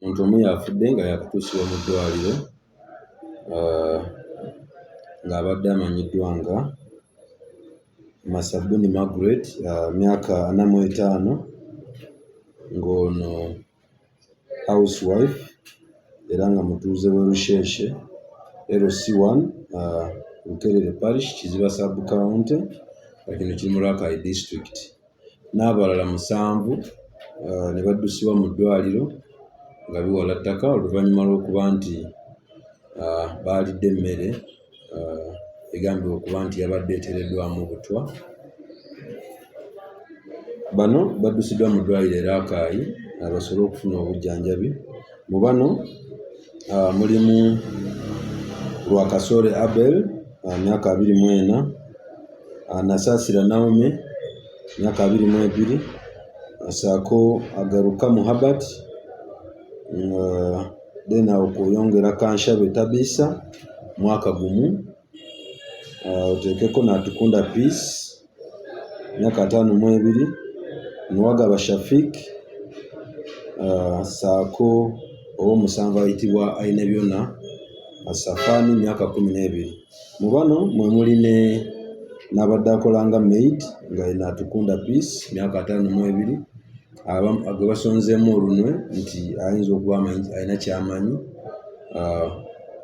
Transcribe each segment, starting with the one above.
Omuntu omu yafudde nga yakutuusibwa mu ddwaliro ng'abadde amanyiddwa nga Masabbuni Margaret, myaka 45, ng'ono housewife era nga mutuuze w'e Rusheshe LC1 Bukeerere Parish, Kiziba Sub-County, nga kino kiri mu Rakai District. N'abalala 7 ne baddusibwa mu ddwaliro nga biwala ttaka oluvannyuma lw'okuba nti baalidde emmere egambibwa okuba nti yabadde eteereddwamu butwa. Bano baddusiddwa mu ddwaliro e Rakai basobole okufuna obujjanjabi. Mu bano mulimu Lwakasole Abel, myaka 24, Nasaasira Naomi, myaka 22, ssaako Agaruka Muhabat, then awo kuyongera Kanshabe Tabisa, mwaka gumu, oteekeko Natukunda Peace, myaka 52, Nwagaba Shafik, ssaako ow'omusanvu ayitibwa Ainebyona Safani, myaka 12. Mu bano mwe muli n'abadde akolanga maid nga ye Natukunda Peace, myaka 52, ge basonzeemu olunwe nti ayinza okuba alina ky'amanyi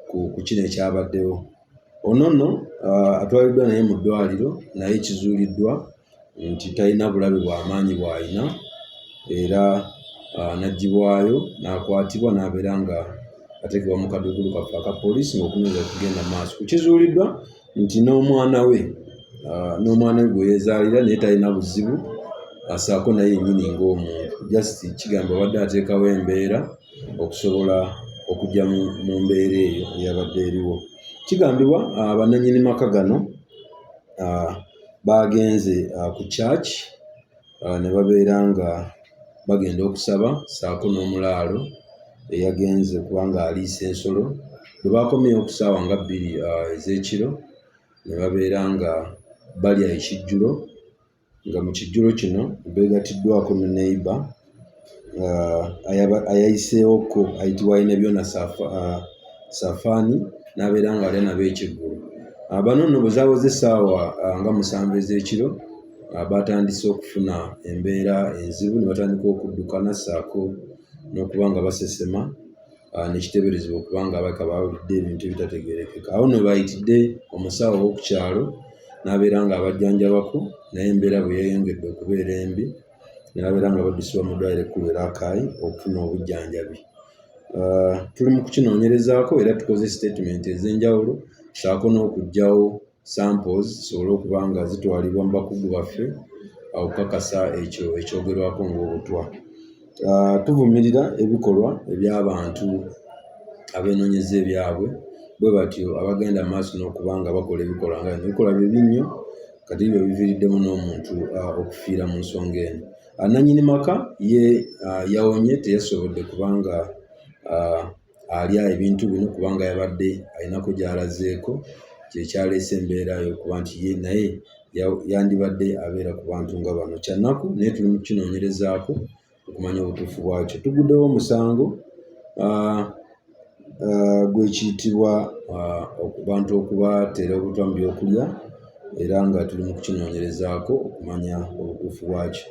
ku kino ekyabaddewo. Ono nno atwaliddwa naye mu ddwaliro, naye kizuuliddwa nti talina bulabe bw'amaanyi bw'alina, era n'aggyibwayo n'akwatibwa n'abeera nga ateekebwa mu kaduukulu kaffe aka poliisi ng'okunyuza okugenda mu maaso. Kizzuuliddwa nti n'omwana we gwe yeezaalira naye talina buzibu, assaako naye yennyini ng'omuntu. Just kigamba abadde ateekawo embeera okusobola okujja mu mbeera eyo eyabadde eriwo. Kigambibwa bannannyini maka gano baagenze ku church ne babeera nga bagenda okusaba, ssaako n'omulaalo eyagenze kubanga aliisa ensolo. Bwe baakomyewo ku ssaawa nga 2 ez'ekiro ne babeera nga balya ekijjulo, nga mu kijjulo kino beegattiddwako ne neighbor ayayiseewoko ayitibwa Ainebyona Safani, n'abeera nga alya nabo ekyeggulo. Bano nno bwe zaawoze essaawa nga 7 ez'ekiro baatandise okufuna embeera enzibu, ne batandika okuddukana ssaako n'okuba nga basesema, ne kiteeberezebwa okuba nga abaka bawulidde ebintu ebitategeerekeka. Awo nno bayitidde omusawo w'oku kyalo n'abeera nga abajjanjabako, naye embeera bwe yeeyongedde okubeera embi ne babeera nga baddusibwa mu ddwaliro ekkulu e Rakai okufuna obujjanjabi. Tuli mu kukinoonyerezaako era tukoze statement ez'enjawulo, ssaako n'okuggyawo samples zisobole okuba nga zitwalibwa mu bakugu baffe okukakasa ekyo ekyogerwako ng'obutwa. Tuvumirira ebikolwa eby'abantu abeenoonyeza ebyabwe, bwe batyo abagenda mu maaso n'okuba nga bakola ebikolwa nga bino. Ebikolwa bibi nnyo kati byo biviiriddemu n'omuntu okufiira mu nsonga eno. Nannyini maka ye yawonye, teyasobodde kubanga alya ebintu bino kubanga yabadde alinako gy'alazeeko, kyekyaleese embeera y'okuba nti ye naye yandibadde abeera ku bantu nga bano. Kya nnaku naye tuli mu kukinoonyerezaako okumanya obutuufu bwakyo. Tuguddewo omusango gw'ekiyitibwa abantu okubateera obutwa mu byokulya, era nga tuli mu kukinoonyerezaako okumanya obutuufu bwakyo.